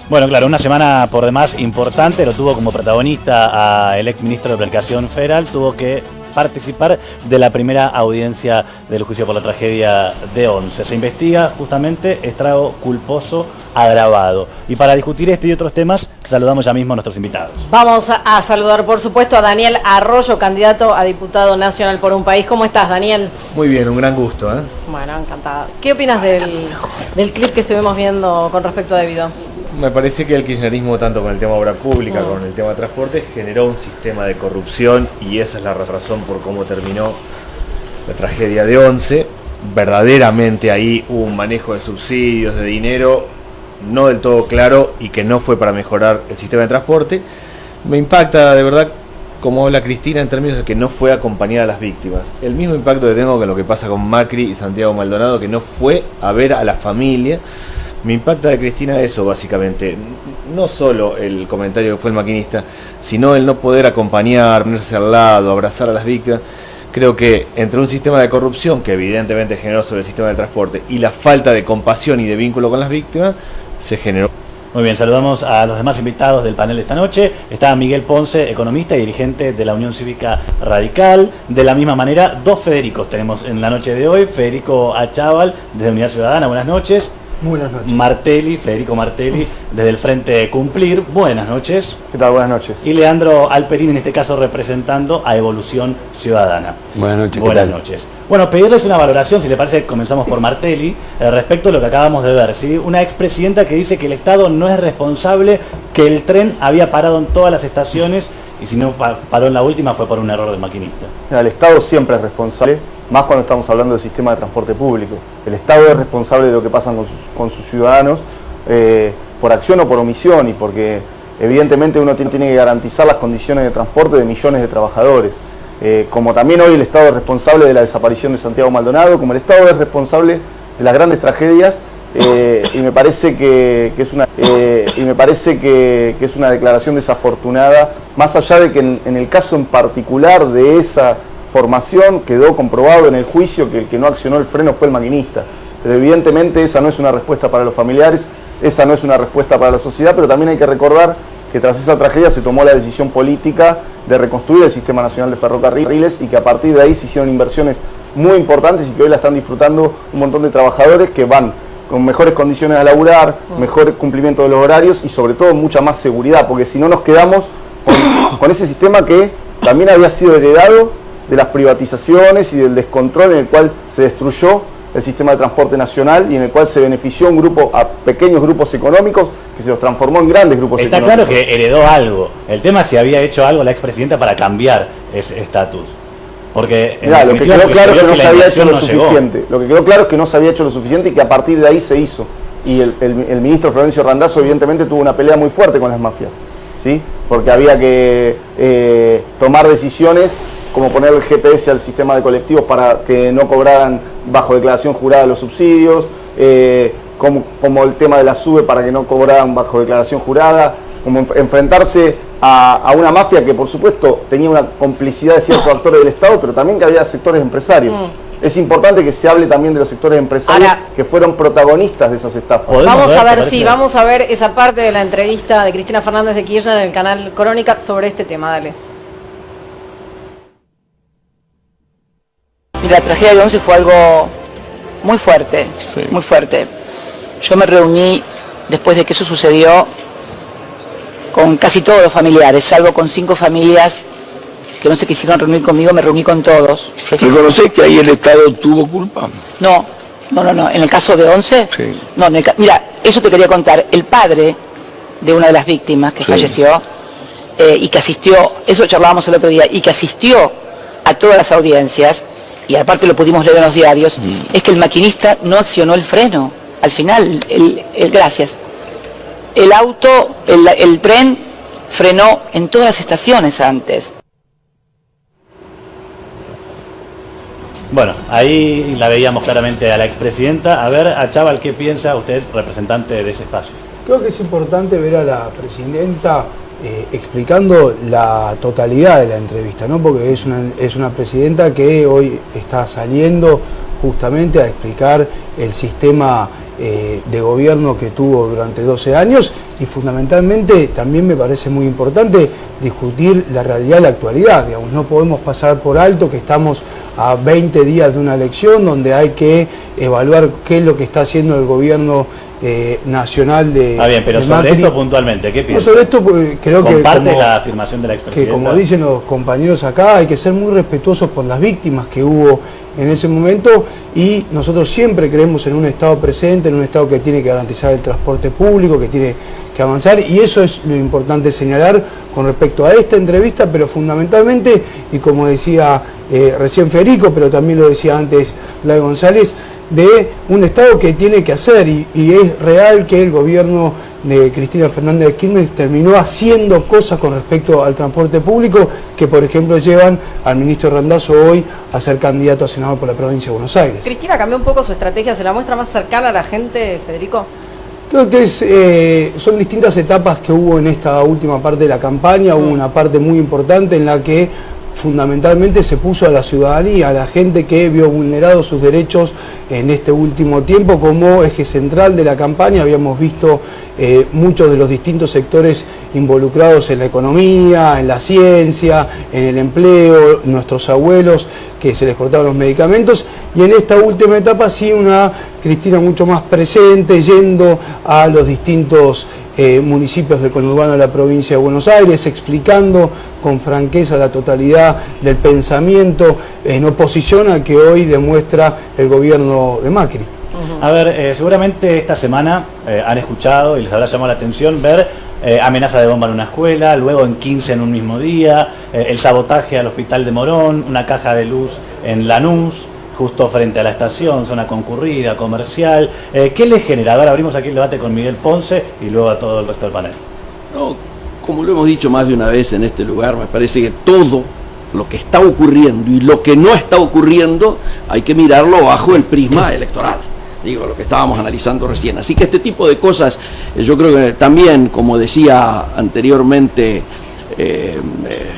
Bueno, claro, una semana por demás importante, lo tuvo como protagonista el ex ministro de Planificación Federal, tuvo que participar de la primera audiencia del juicio por la tragedia de Once. Se investiga justamente estrago culposo agravado. Y para discutir este y otros temas, saludamos ya mismo a nuestros invitados. Vamos a saludar, por supuesto, a Daniel Arroyo, candidato a diputado nacional por un país. ¿Cómo estás, Daniel? Muy bien, un gran gusto, ¿eh? Bueno, encantada. ¿Qué opinas del clip que estuvimos viendo con respecto a Debido? Me parece que el kirchnerismo, tanto con el tema obra pública como con el tema de transporte, generó un sistema de corrupción y esa es la razón por cómo terminó la tragedia de Once. Verdaderamente ahí hubo un manejo de subsidios, de dinero, no del todo claro y que no fue para mejorar el sistema de transporte. Me impacta de verdad como habla Cristina en términos de que no fue a acompañar a las víctimas. El mismo impacto que tengo con lo que pasa con Macri y Santiago Maldonado, que no fue a ver a la familia. Me impacta de Cristina eso, básicamente. No solo el comentario que fue el maquinista, sino el no poder acompañar, ponerse al lado, abrazar a las víctimas. Creo que entre un sistema de corrupción que evidentemente generó sobre el sistema de transporte y la falta de compasión y de vínculo con las víctimas, se generó. Muy bien, saludamos a los demás invitados del panel de esta noche. Está Miguel Ponce, economista y dirigente de la Unión Cívica Radical. De la misma manera, dos Federicos tenemos en la noche de hoy. Federico Achával, desde Unidad Ciudadana, buenas noches. Buenas noches. Martelli, Federico Martelli, desde el Frente Cumplir, buenas noches. ¿Qué tal? Buenas noches. Y Leandro Alperín, en este caso representando a Evolución Ciudadana. Buenas noches. Buenas noches. Bueno, pedirles una valoración, si le parece, comenzamos por Martelli, respecto a lo que acabamos de ver, ¿sí? Una expresidenta que dice que el Estado no es responsable, que el tren había parado en todas las estaciones y si no paró en la última fue por un error del maquinista. El Estado siempre es responsable, más cuando estamos hablando del sistema de transporte público. El Estado es responsable de lo que pasa con sus ciudadanos, por acción o por omisión, y porque evidentemente uno tiene que garantizar las condiciones de transporte de millones de trabajadores. Como también hoy el Estado es responsable de la desaparición de Santiago Maldonado, como el Estado es responsable de las grandes tragedias, y me parece que es una declaración desafortunada, más allá de que en el caso en particular de esa formación quedó comprobado en el juicio que el que no accionó el freno fue el maquinista. Pero evidentemente esa no es una respuesta para los familiares, esa no es una respuesta para la sociedad, pero también hay que recordar que tras esa tragedia se tomó la decisión política de reconstruir el Sistema Nacional de Ferrocarriles y que a partir de ahí se hicieron inversiones muy importantes y que hoy la están disfrutando un montón de trabajadores que van con mejores condiciones a laburar, mejor cumplimiento de los horarios y sobre todo mucha más seguridad, porque si no nos quedamos con ese sistema que también había sido heredado de las privatizaciones y del descontrol en el cual se destruyó el sistema de transporte nacional y en el cual se benefició a pequeños grupos económicos que se los transformó en grandes grupos económicos. Está claro que heredó algo. El tema es si había hecho algo la expresidenta para cambiar ese estatus. Porque lo que quedó claro es que no se había hecho lo suficiente. Lo que quedó claro es que no se había hecho lo suficiente y que a partir de ahí se hizo. Y el ministro Florencio Randazzo evidentemente tuvo una pelea muy fuerte con las mafias, ¿sí? Porque había que tomar decisiones como poner el GPS al sistema de colectivos para que no cobraran bajo declaración jurada los subsidios, como el tema de la SUBE para que no cobraran bajo declaración jurada, como enfrentarse a una mafia que por supuesto tenía una complicidad de ciertos actores del Estado, pero también que había sectores empresarios. Es importante que se hable también de los sectores empresarios que fueron protagonistas de esas estafas. Vamos a ver esa parte de la entrevista de Cristina Fernández de Kirchner en el canal Crónica sobre este tema, dale. La tragedia de Once fue algo muy fuerte, sí. Muy fuerte. Yo me reuní después de que eso sucedió con casi todos los familiares, salvo con 5 familias que no se quisieron reunir conmigo, me reuní con todos. ¿Reconocés que ahí el Estado tuvo culpa? No. En el caso de Once, sí. No, mira, eso te quería contar. El padre de una de las víctimas que falleció y que asistió, eso charlábamos el otro día, y que asistió a todas las audiencias, y aparte lo pudimos leer en los diarios, es que el maquinista no accionó el freno. Al final, gracias. El tren frenó en todas las estaciones antes. Bueno, ahí la veíamos claramente a la expresidenta. A ver, Achával, ¿qué piensa usted, representante de ese espacio? Creo que es importante ver a la presidenta explicando la totalidad de la entrevista, ¿no? Porque es una presidenta que hoy está saliendo justamente a explicar el sistema de gobierno que tuvo durante 12 años y fundamentalmente también me parece muy importante discutir la realidad de la actualidad. Digamos, no podemos pasar por alto que estamos a 20 días de una elección donde hay que evaluar qué es lo que está haciendo el gobierno nacional de Ah, bien, pero de sobre Macri. esto puntualmente, ¿qué piensas? No, sobre esto creo que ¿Compartes la afirmación de la expresidenta? que como dicen los compañeros acá, hay que ser muy respetuosos por las víctimas que hubo en ese momento y nosotros siempre creemos en un Estado presente, en un Estado que tiene que garantizar el transporte público, que tiene que avanzar y eso es lo importante señalar con respecto a esta entrevista, pero fundamentalmente, y como decía recién Federico, pero también lo decía antes Blay González, de un Estado que tiene que hacer y es real que el gobierno de Cristina Fernández de Kirchner terminó haciendo cosas con respecto al transporte público que por ejemplo llevan al ministro Randazzo hoy a ser candidato a senador por la provincia de Buenos Aires. Cristina cambió un poco su estrategia, ¿se la muestra más cercana a la gente, Federico? Creo que son distintas etapas que hubo en esta última parte de la campaña, hubo una parte muy importante en la que fundamentalmente se puso a la ciudadanía, a la gente que vio vulnerados sus derechos en este último tiempo como eje central de la campaña. Habíamos visto muchos de los distintos sectores involucrados en la economía, en la ciencia, en el empleo, nuestros abuelos que se les cortaban los medicamentos y en esta última etapa sí una Cristina mucho más presente, yendo a los distintos municipios del conurbano de la provincia de Buenos Aires, explicando con franqueza la totalidad del pensamiento en oposición al que hoy demuestra el gobierno de Macri. A ver, seguramente esta semana han escuchado y les habrá llamado la atención ver amenaza de bomba en una escuela, luego en 15 en un mismo día, el sabotaje al hospital de Morón, una caja de luz en Lanús, justo frente a la estación, zona concurrida, comercial. ¿Qué le genera? Ahora abrimos aquí el debate con Miguel Ponce y luego a todo el resto del panel. No, como lo hemos dicho más de una vez en este lugar, me parece que todo lo que está ocurriendo y lo que no está ocurriendo hay que mirarlo bajo el prisma electoral. Digo, lo que estábamos analizando recién. Así que este tipo de cosas, yo creo que también, como decía anteriormente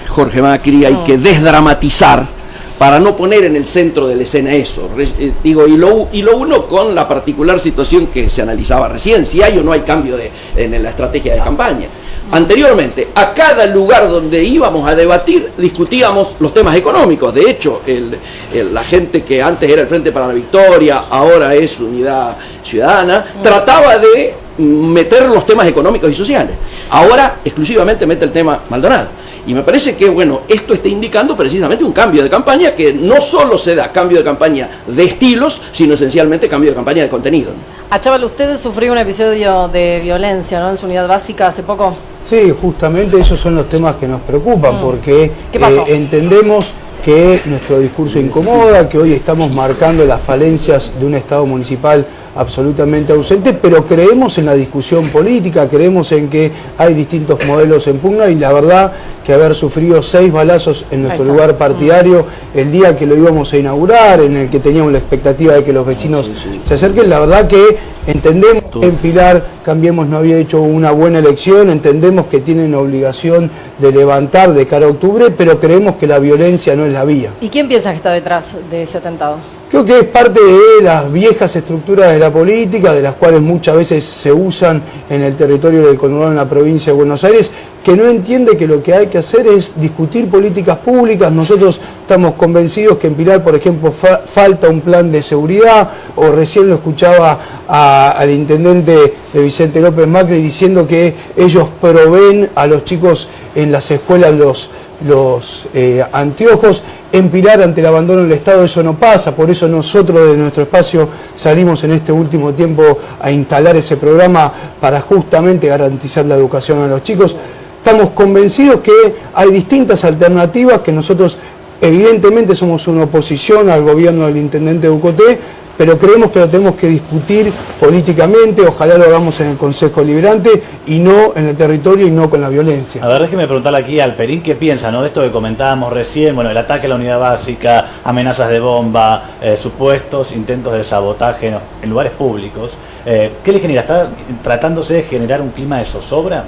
Jorge Macri, hay que desdramatizar para no poner en el centro de la escena eso. Digo, y lo uno con la particular situación que se analizaba recién, si hay o no hay cambio en la estrategia de campaña. Anteriormente, a cada lugar donde íbamos a debatir, discutíamos los temas económicos. De hecho, la gente que antes era el Frente para la Victoria, ahora es Unidad Ciudadana, trataba de meter los temas económicos y sociales. Ahora, exclusivamente mete el tema Maldonado. Y me parece que, bueno, esto está indicando precisamente un cambio de campaña que no solo se da cambio de campaña de estilos, sino esencialmente cambio de campaña de contenido. Achával, usted sufrió un episodio de violencia, ¿no?, en su unidad básica hace poco. Sí, justamente esos son los temas que nos preocupan porque ¿Qué pasó? Entendemos que nuestro discurso incomoda, que hoy estamos marcando las falencias de un Estado municipal absolutamente ausente, pero creemos en la discusión política, creemos en que hay distintos modelos en pugna y la verdad que haber sufrido 6 balazos en nuestro lugar partidario el día que lo íbamos a inaugurar, en el que teníamos la expectativa de que los vecinos se acerquen, la verdad que entendemos que en Pilar Cambiemos no había hecho una buena elección, entendemos que tienen obligación de levantar de cara a octubre, pero creemos que la violencia no es la vía. ¿Y quién piensa que está detrás de ese atentado? Creo que es parte de las viejas estructuras de la política, de las cuales muchas veces se usan en el territorio del conurbano en la provincia de Buenos Aires, que no entiende que lo que hay que hacer es discutir políticas públicas. Nosotros estamos convencidos que en Pilar, por ejemplo, falta un plan de seguridad, o recién lo escuchaba al intendente de Vicente López Macri diciendo que ellos proveen a los chicos en las escuelas los anteojos. En Pilar, ante el abandono del Estado, eso no pasa, por eso nosotros de nuestro espacio salimos en este último tiempo a instalar ese programa para justamente garantizar la educación a los chicos. Estamos convencidos que hay distintas alternativas, que nosotros evidentemente somos una oposición al gobierno del intendente Ducoté, pero creemos que lo tenemos que discutir políticamente, ojalá lo hagamos en el Consejo Deliberante y no en el territorio y no con la violencia. A ver, déjeme preguntarle aquí al Perín qué piensa, ¿no?, de esto que comentábamos recién, bueno, el ataque a la unidad básica, amenazas de bomba, supuestos intentos de sabotaje en lugares públicos. ¿Qué le genera? ¿Está tratándose de generar un clima de zozobra?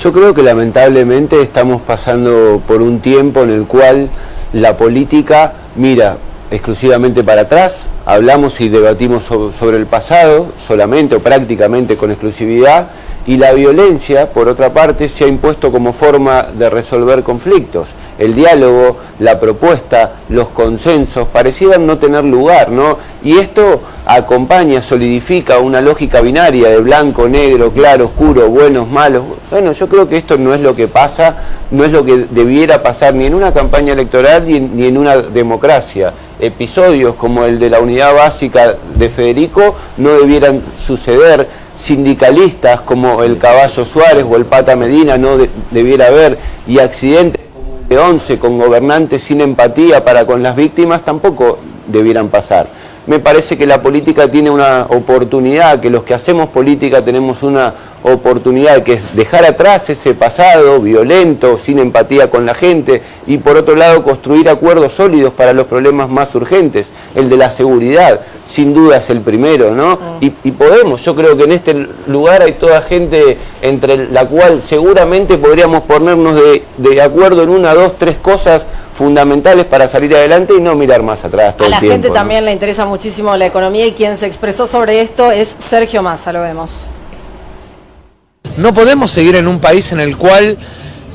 Yo creo que lamentablemente estamos pasando por un tiempo en el cual la política mira exclusivamente para atrás, hablamos y debatimos sobre el pasado solamente o prácticamente con exclusividad, y la violencia, por otra parte, se ha impuesto como forma de resolver conflictos. El diálogo, la propuesta, los consensos parecieran no tener lugar, ¿no? Y esto acompaña, solidifica una lógica binaria de blanco, negro, claro, oscuro, buenos, malos. Bueno, yo creo que esto no es lo que pasa, no es lo que debiera pasar ni en una campaña electoral ni en una democracia. Episodios como el de la unidad básica de Federico no debieran suceder. Sindicalistas como el Caballo Suárez o el Pata Medina no debiera haber, y accidentes como el de 11 con gobernantes sin empatía para con las víctimas tampoco debieran pasar. Me parece que la política tiene una oportunidad, que los que hacemos política tenemos una oportunidad, que es dejar atrás ese pasado violento, sin empatía con la gente, y por otro lado construir acuerdos sólidos para los problemas más urgentes. El de la seguridad, sin duda, es el primero, ¿no? Y podemos, yo creo que en este lugar hay toda gente entre la cual seguramente podríamos ponernos de acuerdo en 1, 2, 3 cosas fundamentales para salir adelante y no mirar más atrás todo el tiempo. A la gente también le interesa muchísimo la economía, y quien se expresó sobre esto es Sergio Massa, lo vemos. No podemos seguir en un país en el cual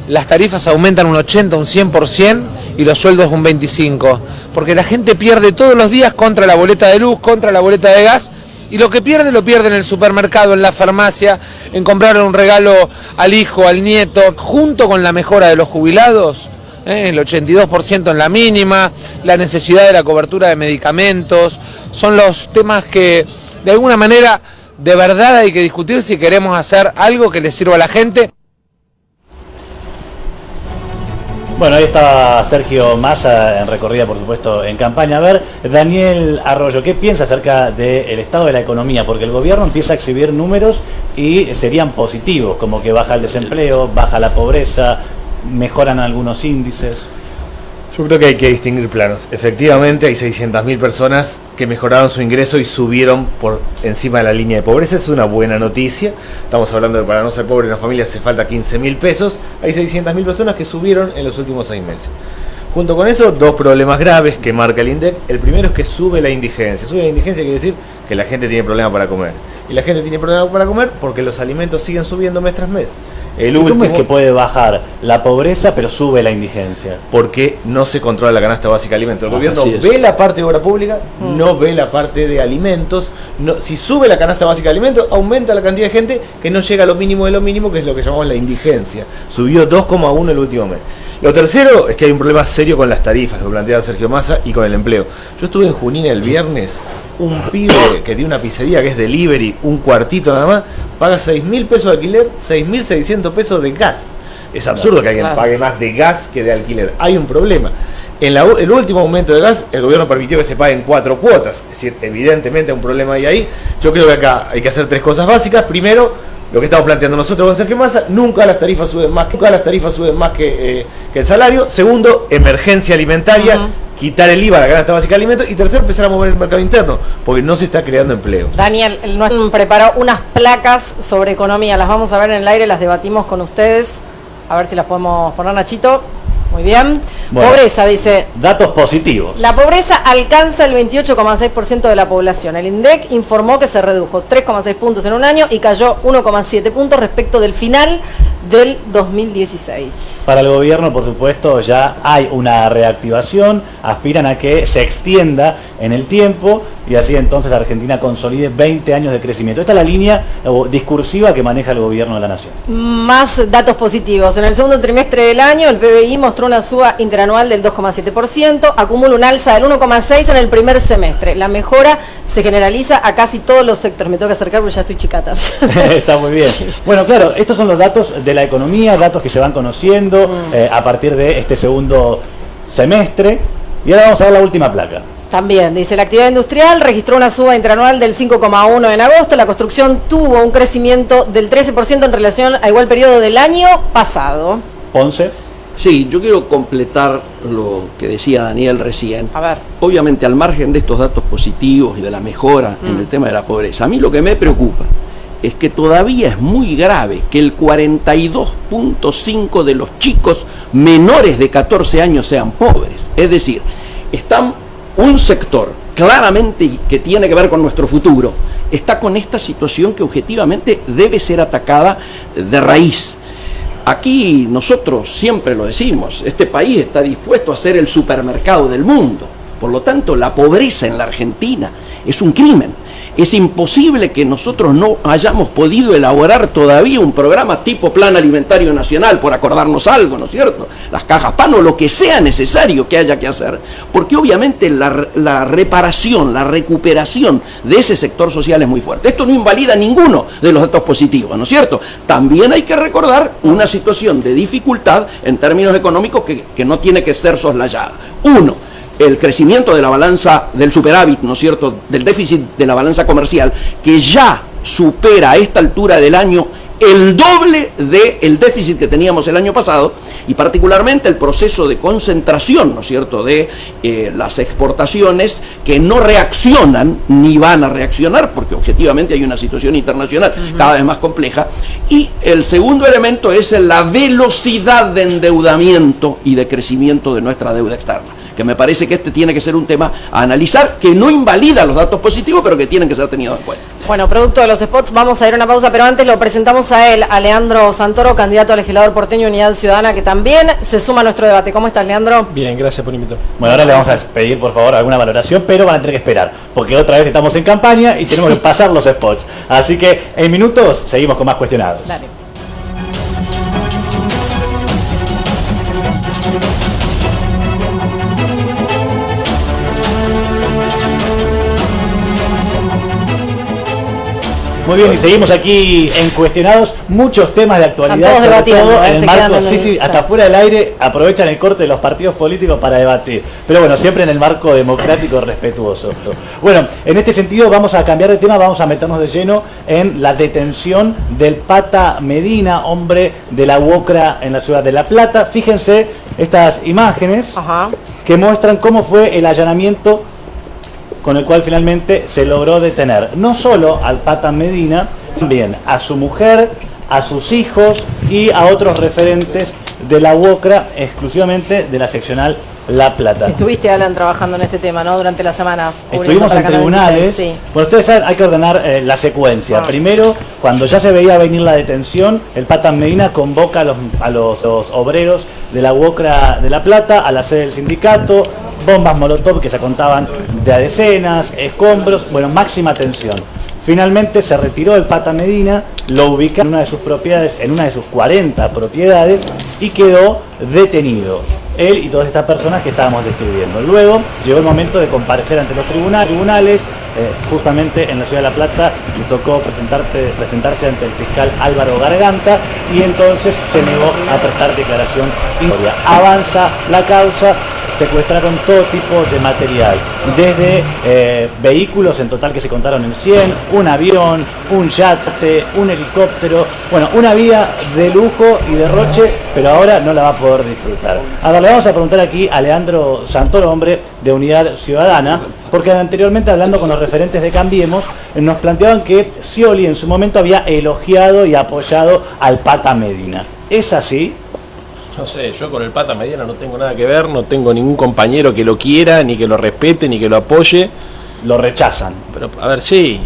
las tarifas aumentan un 80, un 100% y los sueldos un 25%, porque la gente pierde todos los días contra la boleta de luz, contra la boleta de gas, y lo que pierde lo pierde en el supermercado, en la farmacia, en comprarle un regalo al hijo, al nieto, junto con la mejora de los jubilados, el 82% en la mínima, la necesidad de la cobertura de medicamentos, son los temas que de alguna manera de verdad hay que discutir si queremos hacer algo que le sirva a la gente. Bueno, ahí está Sergio Massa en recorrida, por supuesto, en campaña. A ver, Daniel Arroyo, ¿qué piensa acerca del estado de la economía? Porque el gobierno empieza a exhibir números y serían positivos, como que baja el desempleo, baja la pobreza, mejoran algunos índices. Yo creo que hay que distinguir planos. Efectivamente hay 600.000 personas que mejoraron su ingreso y subieron por encima de la línea de pobreza. Es una buena noticia. Estamos hablando de que para no ser pobre en una familia hace falta 15.000 pesos. Hay 600.000 personas que subieron en los últimos 6 meses. Junto con eso, 2 problemas graves que marca el INDEC. El primero es que sube la indigencia. Sube la indigencia quiere decir que la gente tiene problemas para comer. Y la gente tiene problemas para comer porque los alimentos siguen subiendo mes tras mes. ¿Cómo es que puede bajar la pobreza pero sube la indigencia? Porque no se controla la canasta básica de alimentos. El gobierno ve la parte de obra pública, no ve la parte de alimentos. No, si sube la canasta básica de alimentos, aumenta la cantidad de gente que no llega a lo mínimo de lo mínimo, que es lo que llamamos la indigencia. Subió 2,1 el último mes. Lo tercero es que hay un problema serio con las tarifas, lo plantea Sergio Massa, y con el empleo. Yo estuve en Junín el viernes. Un pibe que tiene una pizzería que es delivery, un cuartito nada más, paga 6.000 pesos de alquiler, 6.600 pesos de gas. Es absurdo que alguien pague más de gas que de alquiler. Hay un problema. En el último aumento de gas, el gobierno permitió que se paguen 4 cuotas. Es decir, evidentemente hay un problema ahí. Yo creo que acá hay que hacer 3 cosas básicas. Primero, lo que estamos planteando nosotros con Sergio Massa, nunca las tarifas suben más que el salario. Segundo, emergencia alimentaria. Quitar el IVA a la canasta básica de alimentos. Y tercero, empezar a mover el mercado interno, porque no se está creando empleo. Daniel, nos preparó unas placas sobre economía, las vamos a ver en el aire, las debatimos con ustedes, a ver si las podemos poner, Nachito. Muy bien. Bueno, pobreza, dice. Datos positivos. La pobreza alcanza el 28,6% de la población. El INDEC informó que se redujo 3,6 puntos en un año y cayó 1,7 puntos respecto del final del 2016. Para el gobierno, por supuesto, ya hay una reactivación, aspiran a que se extienda en el tiempo y así entonces Argentina consolide 20 años de crecimiento. Esta es la línea discursiva que maneja el gobierno de la nación. Más datos positivos. En el segundo trimestre del año, el PBI mostró una suba interanual del 2,7%, acumula un alza del 1,6% en el primer semestre. La mejora se generaliza a casi todos los sectores. Me tengo que acercar porque ya estoy chicata. Está muy bien. Sí. Bueno, claro, estos son los datos de la economía, datos que se van conociendo a partir de este segundo semestre. Y ahora vamos a ver la última placa. También, dice, la actividad industrial registró una suba interanual del 5,1% en agosto. La construcción tuvo un crecimiento del 13% en relación a igual periodo del año pasado. Ponce. Sí, yo quiero completar lo que decía Daniel recién. A ver. Obviamente, al margen de estos datos positivos y de la mejora en el tema de la pobreza, a mí lo que me preocupa es que todavía es muy grave que el 42,5% de los chicos menores de 14 años sean pobres. Es decir, están un sector claramente que tiene que ver con nuestro futuro, está con esta situación que objetivamente debe ser atacada de raíz. Aquí nosotros siempre lo decimos, este país está dispuesto a ser el supermercado del mundo. Por lo tanto, la pobreza en la Argentina es un crimen. Es imposible que nosotros no hayamos podido elaborar todavía un programa tipo Plan Alimentario Nacional, por acordarnos algo, ¿no es cierto? Las cajas PAN o lo que sea necesario que haya que hacer, porque obviamente la reparación, la recuperación de ese sector social es muy fuerte. Esto no invalida ninguno de los datos positivos, ¿no es cierto? También hay que recordar una situación de dificultad en términos económicos que no tiene que ser soslayada. Uno, el crecimiento de la balanza del superávit, ¿no es cierto?, del déficit de la balanza comercial, que ya supera a esta altura del año el doble del déficit que teníamos el año pasado, y particularmente el proceso de concentración, ¿no es cierto?, de las exportaciones que no reaccionan ni van a reaccionar, porque objetivamente hay una situación internacional cada vez más compleja. Y el segundo elemento es la velocidad de endeudamiento y de crecimiento de nuestra deuda externa, que me parece que este tiene que ser un tema a analizar, que no invalida los datos positivos, pero que tienen que ser tenidos en cuenta. Bueno, producto de los spots, vamos a ir a una pausa, pero antes lo presentamos a él, a Leandro Santoro, candidato a legislador porteño Unidad Ciudadana, que también se suma a nuestro debate. ¿Cómo estás, Leandro? Bien, gracias por invitarme. Bueno, ahora le vamos a pedir, por favor, alguna valoración, pero van a tener que esperar, porque otra vez estamos en campaña y tenemos que pasar los spots. Así que en minutos seguimos con más cuestionados. Dale. Muy bien, y seguimos aquí en Cuestionados, muchos temas de actualidad, sobre todo en el marco, hasta fuera del aire aprovechan el corte de los partidos políticos para debatir, pero bueno, siempre en el marco democrático respetuoso. Bueno, en este sentido vamos a cambiar de tema, vamos a meternos de lleno en la detención del Pata Medina, hombre de la UOCRA en la ciudad de La Plata. Fíjense estas imágenes que muestran cómo fue el allanamiento con el cual finalmente se logró detener no solo al Pata Medina, también a su mujer, a sus hijos y a otros referentes de la UOCRA, exclusivamente de la seccional La Plata. Estuviste, Alan, trabajando en este tema, ¿no?, durante la semana. Estuvimos en tribunales. Sí. Bueno, ustedes saben, hay que ordenar la secuencia. Primero, cuando ya se veía venir la detención, el Pata Medina convoca a los obreros de la UOCRA de La Plata a la sede del sindicato, bombas molotov que se contaban de a decenas, escombros, bueno, máxima tensión. Finalmente se retiró el Pata Medina, lo ubicó en una de sus propiedades, en una de sus 40 propiedades, y quedó detenido. Él y todas estas personas que estábamos describiendo. Luego llegó el momento de comparecer ante los tribunales, justamente en la ciudad de La Plata le tocó presentarse ante el fiscal Álvaro Garganta, y entonces se negó a prestar declaración. Avanza la causa. Secuestraron todo tipo de material, desde vehículos en total que se contaron en 100, un avión, un yate, un helicóptero, bueno, una vida de lujo y derroche, pero ahora no la va a poder disfrutar. A ver, le vamos a preguntar aquí a Leandro Santoro, hombre de Unidad Ciudadana, porque anteriormente, hablando con los referentes de Cambiemos, nos planteaban que Scioli en su momento había elogiado y apoyado al Pata Medina. ¿Es así? No sé, yo con el Pata Medina no tengo nada que ver, no tengo ningún compañero que lo quiera, ni que lo respete, ni que lo apoye. Lo rechazan. Pero, a ver, sí,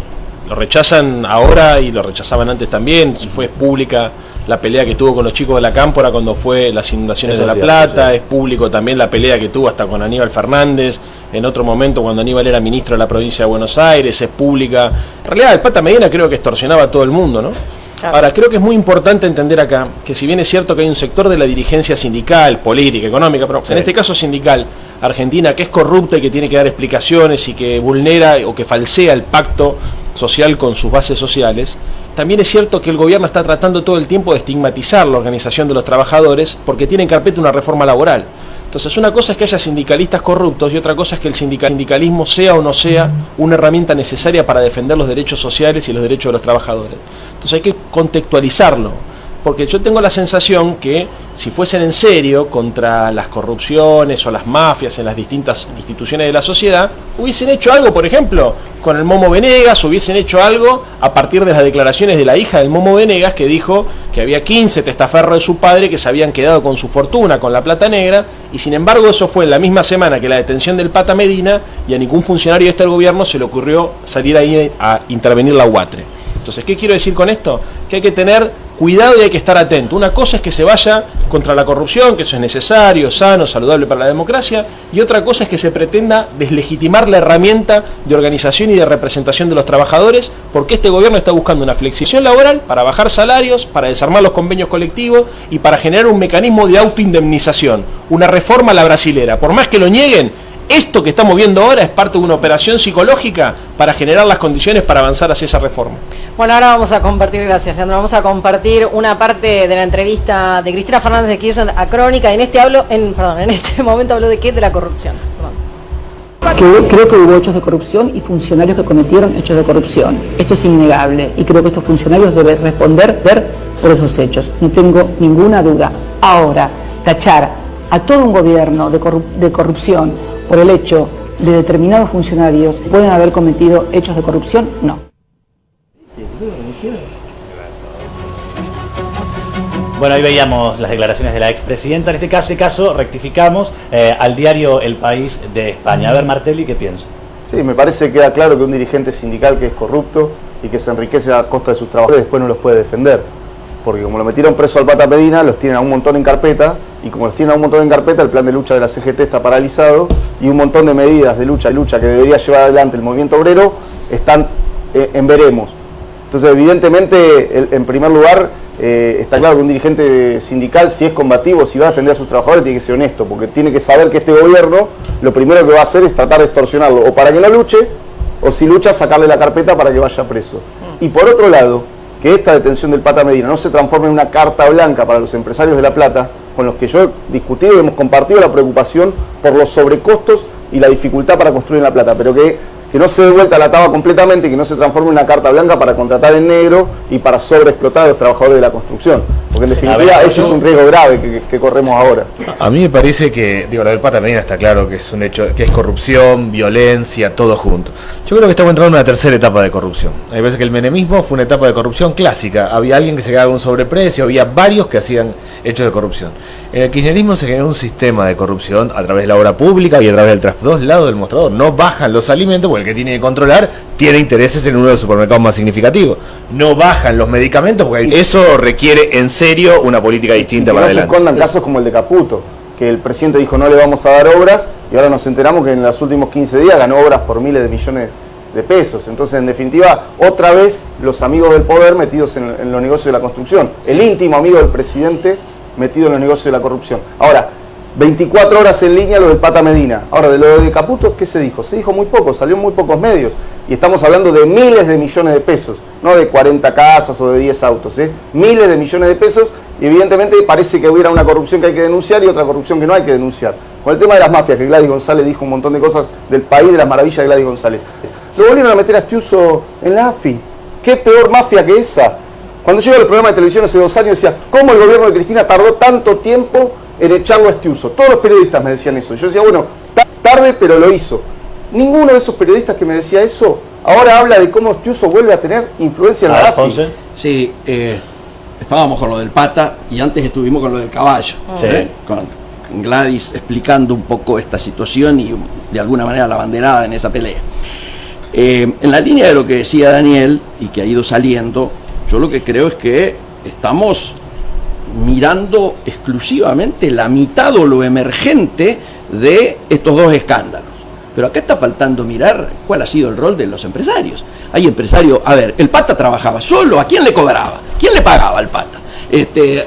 lo rechazan ahora y lo rechazaban antes también. Fue pública la pelea que tuvo con los chicos de la Cámpora cuando fue las inundaciones de La Plata. Es público también la pelea que tuvo hasta con Aníbal Fernández en otro momento cuando Aníbal era ministro de la provincia de Buenos Aires. Es pública. En realidad el Pata Medina creo que extorsionaba a todo el mundo, ¿no? Claro. Ahora, creo que es muy importante entender acá que si bien es cierto que hay un sector de la dirigencia sindical, política, económica, pero en este caso sindical, argentina, que es corrupta y que tiene que dar explicaciones y que vulnera o que falsea el pacto social con sus bases sociales, también es cierto que el gobierno está tratando todo el tiempo de estigmatizar la organización de los trabajadores porque tiene en carpeta una reforma laboral. Entonces, una cosa es que haya sindicalistas corruptos y otra cosa es que el sindicalismo sea o no sea una herramienta necesaria para defender los derechos sociales y los derechos de los trabajadores. Entonces hay que contextualizarlo, porque yo tengo la sensación que si fuesen en serio contra las corrupciones o las mafias en las distintas instituciones de la sociedad, hubiesen hecho algo, por ejemplo, con el Momo Venegas, hubiesen hecho algo a partir de las declaraciones de la hija del Momo Venegas, que dijo que había 15 testaferros de su padre que se habían quedado con su fortuna, con la plata negra, y sin embargo eso fue en la misma semana que la detención del Pata Medina, y a ningún funcionario de este gobierno se le ocurrió salir ahí a intervenir la UATRE. Entonces, ¿qué quiero decir con esto? Que hay que tener cuidado y hay que estar atento. Una cosa es que se vaya contra la corrupción, que eso es necesario, sano, saludable para la democracia, y otra cosa es que se pretenda deslegitimar la herramienta de organización y de representación de los trabajadores, porque este gobierno está buscando una flexibilización laboral para bajar salarios, para desarmar los convenios colectivos y para generar un mecanismo de autoindemnización, una reforma a la brasilera. Por más que lo nieguen, esto que estamos viendo ahora es parte de una operación psicológica para generar las condiciones para avanzar hacia esa reforma. Bueno, ahora vamos a compartir, gracias Leandro, vamos a compartir una parte de la entrevista de Cristina Fernández de Kirchner a Crónica. En este momento habló de qué, de la corrupción. Creo que hubo hechos de corrupción y funcionarios que cometieron hechos de corrupción. Esto es innegable y creo que estos funcionarios deben responder por esos hechos. No tengo ninguna duda. Ahora, tachar a todo un gobierno de corrupción por el hecho de determinados funcionarios pueden haber cometido hechos de corrupción, no. Bueno, ahí veíamos las declaraciones de la expresidenta. En este caso rectificamos al diario El País de España. A ver, Martelli, ¿qué piensa? Sí, me parece que queda claro que un dirigente sindical que es corrupto y que se enriquece a costa de sus trabajadores después no los puede defender. Porque como lo metieron preso al Pata Medina, los tienen a un montón en carpeta, y como los tienen a un montón en carpeta, el plan de lucha de la CGT está paralizado, y un montón de medidas de lucha que debería llevar adelante el movimiento obrero están en veremos. Entonces, evidentemente, en primer lugar, está claro que un dirigente sindical, si es combativo, si va a defender a sus trabajadores, tiene que ser honesto, porque tiene que saber que este gobierno lo primero que va a hacer es tratar de extorsionarlo, o para que no luche, o si lucha, sacarle la carpeta para que vaya preso. Y por otro lado, que esta detención del Pata Medina no se transforme en una carta blanca para los empresarios de La Plata, con los que yo he discutido y hemos compartido la preocupación por los sobrecostos y la dificultad para construir en La Plata, pero que no se dé vuelta la taba completamente y que no se transforme en una carta blanca para contratar en negro y para sobreexplotar a los trabajadores de la construcción, porque en definitiva eso es un riesgo grave que corremos ahora. A mí me parece que, lo del Pata Medina está claro que es un hecho, que es corrupción, violencia, todo junto. Yo creo que estamos entrando en una tercera etapa de corrupción. A mí me parece que el menemismo fue una etapa de corrupción clásica. Había alguien que se quedaba con un sobreprecio, había varios que hacían hechos de corrupción. En el kirchnerismo se generó un sistema de corrupción a través de la obra pública y a través del dos lados del mostrador. No bajan los alimentos, porque el que tiene que controlar tiene intereses en uno de los supermercados más significativos. No bajan los medicamentos, porque eso requiere en serio una política distinta para adelante. No se escondan casos como el de Caputo, que el presidente dijo no le vamos a dar obras, y ahora nos enteramos que en los últimos 15 días ganó obras por miles de millones de pesos. Entonces, en definitiva, otra vez los amigos del poder metidos en los negocios de la construcción. El íntimo amigo del presidente metido en los negocios de la corrupción. Ahora, 24 horas en línea lo del Pata Medina. Ahora, de lo de Caputo, ¿qué se dijo? Se dijo muy poco, salió en muy pocos medios. Y estamos hablando de miles de millones de pesos, no de 40 casas o de 10 autos, miles de millones de pesos, y evidentemente parece que hubiera una corrupción que hay que denunciar y otra corrupción que no hay que denunciar. Con el tema de las mafias, que Gladys González dijo un montón de cosas del país, de las maravillas de Gladys González. Lo volvieron a meter a Stiuso en la AFI. ¿Qué peor mafia que esa? Cuando yo iba al programa de televisión hace 2 años decía, ¿cómo el gobierno de Cristina tardó tanto tiempo en echarlo a Stiuso? Todos los periodistas me decían eso. Yo decía, bueno, tarde, pero lo hizo. Ninguno de esos periodistas que me decía eso ahora habla de cómo Stiuso vuelve a tener influencia en la AFI. Sí, estábamos con lo del Pata y antes estuvimos con lo del caballo. Sí. Con Gladys explicando un poco esta situación y de alguna manera la banderada en esa pelea. En la línea de lo que decía Daniel y que ha ido saliendo, yo lo que creo es que estamos mirando exclusivamente la mitad o lo emergente de estos dos escándalos. Pero acá está faltando mirar cuál ha sido el rol de los empresarios. Hay empresarios, a ver, el Pata trabajaba solo, ¿a quién le cobraba? ¿Quién le pagaba al Pata?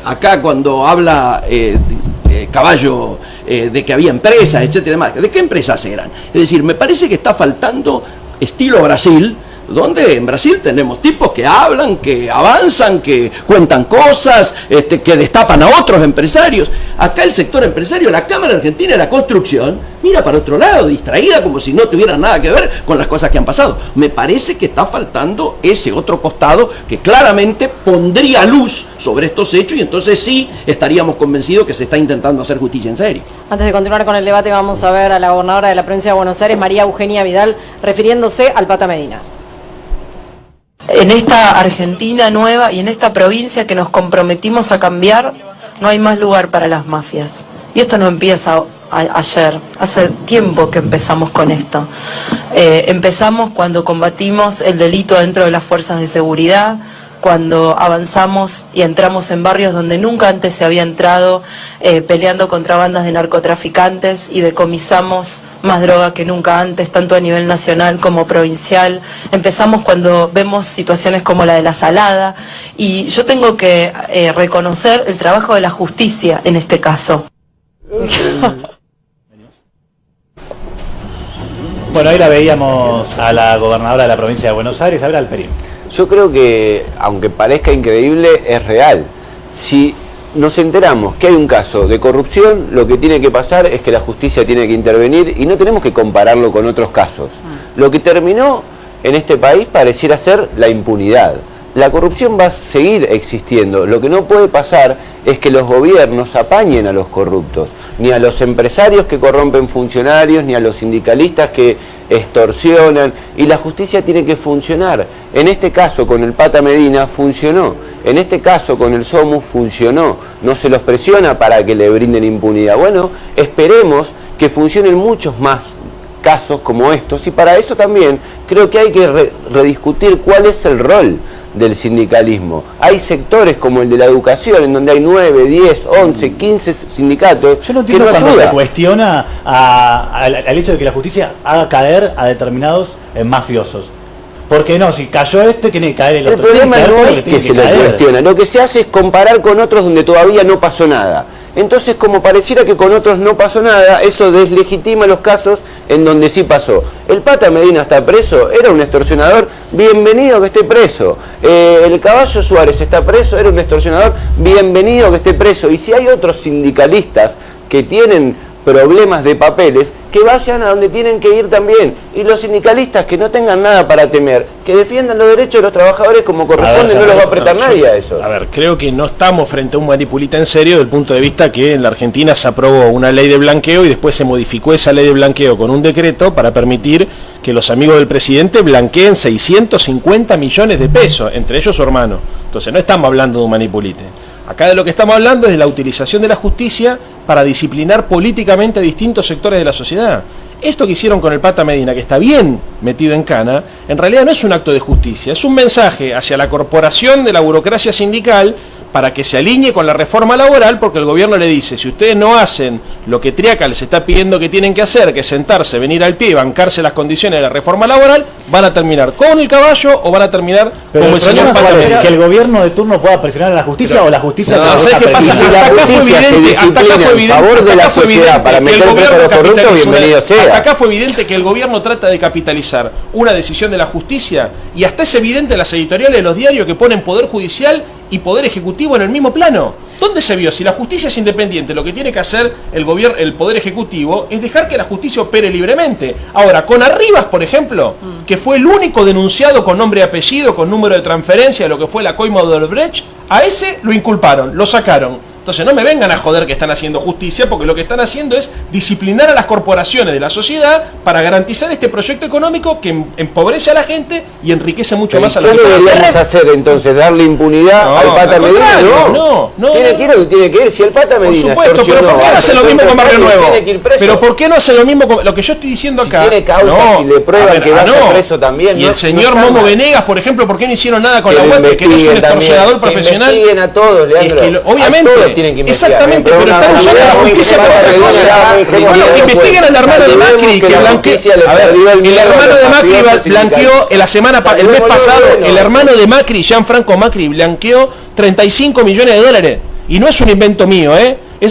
Acá cuando habla Caballo de que había empresas, etcétera, ¿de qué empresas eran? Es decir, me parece que está faltando, estilo Brasil, donde en Brasil tenemos tipos que hablan, que avanzan, que cuentan cosas, que destapan a otros empresarios. Acá el sector empresario, la Cámara Argentina de la Construcción, mira para otro lado, distraída como si no tuviera nada que ver con las cosas que han pasado. Me parece que está faltando ese otro costado que claramente pondría luz sobre estos hechos y entonces sí estaríamos convencidos que se está intentando hacer justicia en serio. Antes de continuar con el debate, vamos a ver a la gobernadora de la provincia de Buenos Aires, María Eugenia Vidal, refiriéndose al Pata Medina. En esta Argentina nueva y en esta provincia que nos comprometimos a cambiar, no hay más lugar para las mafias. Y esto no empieza ayer, hace tiempo que empezamos con esto. Empezamos cuando combatimos el delito dentro de las fuerzas de seguridad, cuando avanzamos y entramos en barrios donde nunca antes se había entrado, peleando contra bandas de narcotraficantes y decomisamos más droga que nunca antes, tanto a nivel nacional como provincial. Empezamos cuando vemos situaciones como la de La Salada y yo tengo que reconocer el trabajo de la justicia en este caso. Bueno, ahí la veíamos a la gobernadora de la provincia de Buenos Aires, Abel Alperín. Yo creo que, aunque parezca increíble, es real. Si nos enteramos que hay un caso de corrupción, lo que tiene que pasar es que la justicia tiene que intervenir y no tenemos que compararlo con otros casos. Lo que terminó en este país pareciera ser la impunidad. La corrupción va a seguir existiendo. Lo que no puede pasar es que los gobiernos apañen a los corruptos, ni a los empresarios que corrompen funcionarios, ni a los sindicalistas que extorsionan, y la justicia tiene que funcionar. En este caso con el Pata Medina funcionó, en este caso con el SOMUS funcionó, no se los presiona para que le brinden impunidad. Bueno, esperemos que funcionen muchos más casos como estos, y para eso también creo que hay que rediscutir cuál es el rol del sindicalismo. Hay sectores como el de la educación, en donde hay 9, 10, 11, 15 sindicatos. Yo no entiendo que no cuando ayuda. se cuestiona al hecho de que la justicia haga caer a determinados mafiosos. Porque no, si cayó este, tiene que caer el otro. El problema no es que se lo cuestiona, lo que se hace es comparar con otros donde todavía no pasó nada. Entonces, como pareciera que con otros no pasó nada, eso deslegitima los casos en donde sí pasó. El Pata Medina está preso, era un extorsionador, bienvenido que esté preso. El Caballo Suárez está preso, era un extorsionador, bienvenido que esté preso. Y si hay otros sindicalistas que tienen problemas de papeles, que vayan a donde tienen que ir también. Y los sindicalistas que no tengan nada para temer, que defiendan los derechos de los trabajadores como corresponde, no los va a apretar nadie a eso. A ver, creo que no estamos frente a un manipulita en serio, desde el punto de vista que en la Argentina se aprobó una ley de blanqueo y después se modificó esa ley de blanqueo con un decreto para permitir que los amigos del presidente blanqueen 650 millones de pesos, entre ellos su hermano. Entonces no estamos hablando de un manipulite. Acá de lo que estamos hablando es de la utilización de la justicia para disciplinar políticamente a distintos sectores de la sociedad. Esto que hicieron con el Pata Medina, que está bien metido en cana, en realidad no es un acto de justicia, es un mensaje hacia la corporación de la burocracia sindical para que se alinee con la reforma laboral, porque el gobierno le dice, si ustedes no hacen lo que Triaca les está pidiendo que tienen que hacer, que es sentarse, venir al pie y bancarse las condiciones de la reforma laboral, van a terminar con el caballo o van a terminar como el señor Pata Medina. Que el gobierno de turno pueda presionar a la justicia o la justicia... No, ¿sabes qué pasa? Hasta acá fue evidente, hasta acá fue evidente que el gobierno trata de capitalizar una decisión de la justicia, y hasta es evidente las editoriales de los diarios que ponen Poder Judicial y Poder Ejecutivo en el mismo plano. ¿Dónde se vio? Si la justicia es independiente, lo que tiene que hacer el gobierno, el Poder Ejecutivo, es dejar que la justicia opere libremente. Ahora, con Arribas, por ejemplo, que fue el único denunciado con nombre y apellido, con número de transferencia de lo que fue la coima de Odebrecht, a ese lo inculparon, lo sacaron. Entonces no me vengan a joder que están haciendo justicia, porque lo que están haciendo es disciplinar a las corporaciones de la sociedad para garantizar este proyecto económico que empobrece a la gente y enriquece mucho más a la gente. ¿Qué deberíamos hacer entonces? ¿Darle impunidad al Pata Medina? No. Tiene que ir o tiene que ir. Si el Pata Medina... Por supuesto, pero ¿por qué no hacen lo mismo con Barrio Nuevo? Pero ¿por qué no hacen lo mismo con lo que yo estoy diciendo acá? Si tiene causa, si le prueban que va a ser preso también. Y el señor Momo Venegas, por ejemplo, ¿por qué no hicieron nada con la web? Que no es un extorsionador profesional. Que investiguen a todos, Leandro. Obviamente. Exactamente. Pero están usando la justicia para otra cosa. Bueno, que investiguen al hermano de Macri, que blanqueó. A ver, el hermano de Macri blanqueó el mes pasado, el hermano de Macri, Gianfranco Macri, blanqueó 35 millones de dólares. Y no es un invento mío,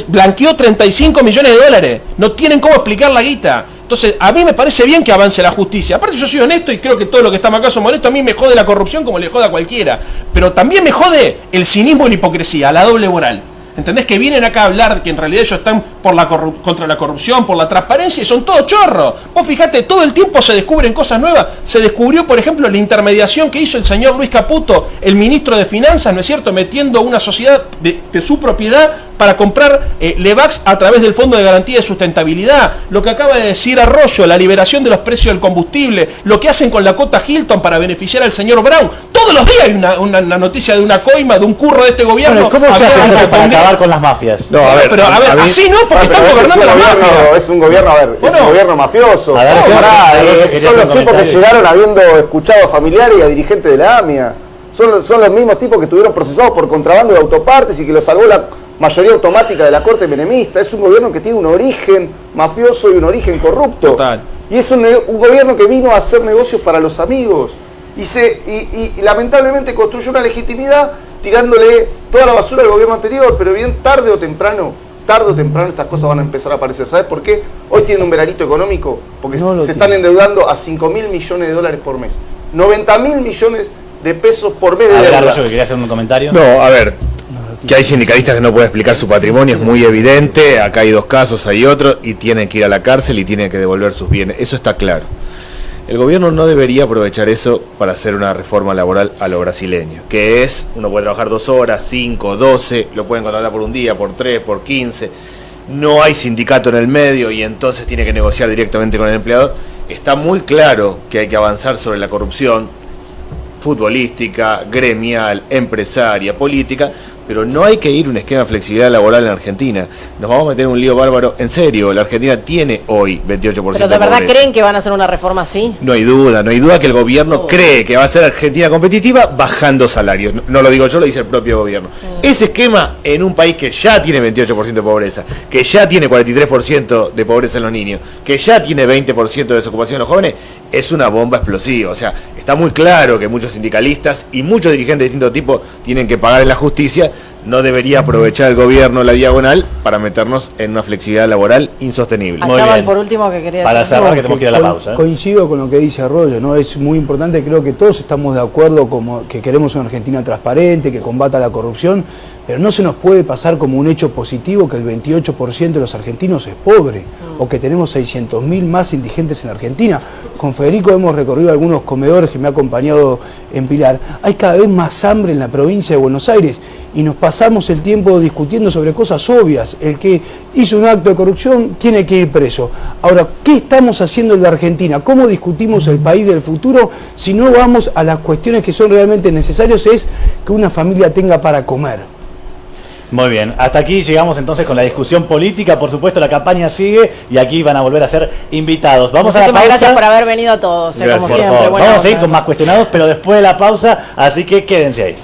blanqueó 35 millones de dólares. No tienen cómo explicar la guita. Entonces, a mí me parece bien que avance la justicia. Aparte, yo soy honesto y creo que todos los que estamos acá somos honestos. A mí me jode la corrupción como le jode a cualquiera. Pero también me jode el cinismo y la hipocresía, la doble moral. ¿Entendés? Que vienen acá a hablar que en realidad ellos están por contra la corrupción, por la transparencia, y son todos chorros. Vos fijate, todo el tiempo se descubren cosas nuevas. Se descubrió, por ejemplo, la intermediación que hizo el señor Luis Caputo, el ministro de Finanzas, ¿no es cierto?, metiendo una sociedad de su propiedad para comprar Levax a través del Fondo de Garantía de Sustentabilidad. Lo que acaba de decir Arroyo, la liberación de los precios del combustible, lo que hacen con la cota Hilton para beneficiar al señor Brown. Todos los días hay una noticia de una coima, de un curro de este gobierno. Bueno, ¿cómo se hace para acabar con las mafias? No, a ver, pero a ver, así no, porque están gobernando la mafia. Es un gobierno, a ver, Bueno, es un gobierno mafioso. A ver, Son los tipos que llegaron habiendo escuchado a familiares y a dirigentes de la AMIA. Son los mismos tipos que estuvieron procesados por contrabando de autopartes y que lo salvó la mayoría automática de la corte menemista. Es un gobierno que tiene un origen mafioso y un origen corrupto. Total. Y es un gobierno que vino a hacer negocios para los amigos. Y lamentablemente construyó una legitimidad tirándole toda la basura al gobierno anterior, pero bien tarde o temprano estas cosas van a empezar a aparecer. ¿Sabes por qué? Hoy tienen un veranito económico, porque se están endeudando a 5.000 millones de dólares por mes. 90.000 millones de pesos por mes de deuda. Arroyo, que quería hacer un comentario. No, a ver, que hay sindicalistas que no pueden explicar su patrimonio es muy evidente. Acá hay 2 casos, hay otro, y tienen que ir a la cárcel y tienen que devolver sus bienes. Eso está claro. El gobierno no debería aprovechar eso para hacer una reforma laboral a lo brasileño, que es, uno puede trabajar 2 horas, 5, 12, lo pueden contratar por un día, por 3, por 15, no hay sindicato en el medio y entonces tiene que negociar directamente con el empleador. Está muy claro que hay que avanzar sobre la corrupción futbolística, gremial, empresaria, política, pero no hay que ir a un esquema de flexibilidad laboral en Argentina. Nos vamos a meter en un lío bárbaro. En serio, la Argentina tiene hoy 28% de pobreza. ¿Pero de verdad creen que van a hacer una reforma así? No hay duda que el gobierno cree que va a ser Argentina competitiva bajando salarios. No lo digo yo, lo dice el propio gobierno. Ese esquema en un país que ya tiene 28% de pobreza, que ya tiene 43% de pobreza en los niños, que ya tiene 20% de desocupación en los jóvenes, es una bomba explosiva. O sea, está muy claro que muchos sindicalistas y muchos dirigentes de distintos tipos tienen que pagar en la justicia. No debería aprovechar el gobierno la diagonal para meternos en una flexibilidad laboral insostenible. Chaval, por último, que quería para decir. cerrar, que tenemos que ir a la pausa. Coincido con lo que dice Arroyo, ¿no? Es muy importante, creo que todos estamos de acuerdo como que queremos una Argentina transparente, que combata la corrupción, pero no se nos puede pasar como un hecho positivo que el 28% de los argentinos es pobre, o que tenemos 600.000 más indigentes en Argentina. Con Federico hemos recorrido algunos comedores que me ha acompañado en Pilar. Hay cada vez más hambre en la provincia de Buenos Aires y nos pasamos el tiempo discutiendo sobre cosas obvias. El que hizo un acto de corrupción tiene que ir preso. Ahora, ¿qué estamos haciendo en la Argentina? ¿Cómo discutimos el país del futuro si no vamos a las cuestiones que son realmente necesarias? Es que una familia tenga para comer. Muy bien, hasta aquí llegamos entonces con la discusión política. Por supuesto, la campaña sigue y aquí van a volver a ser invitados. Vamos a la pausa. Gracias por haber venido a todos, como siempre. Vamos a seguir con más cuestionados, pero después de la pausa, así que quédense ahí.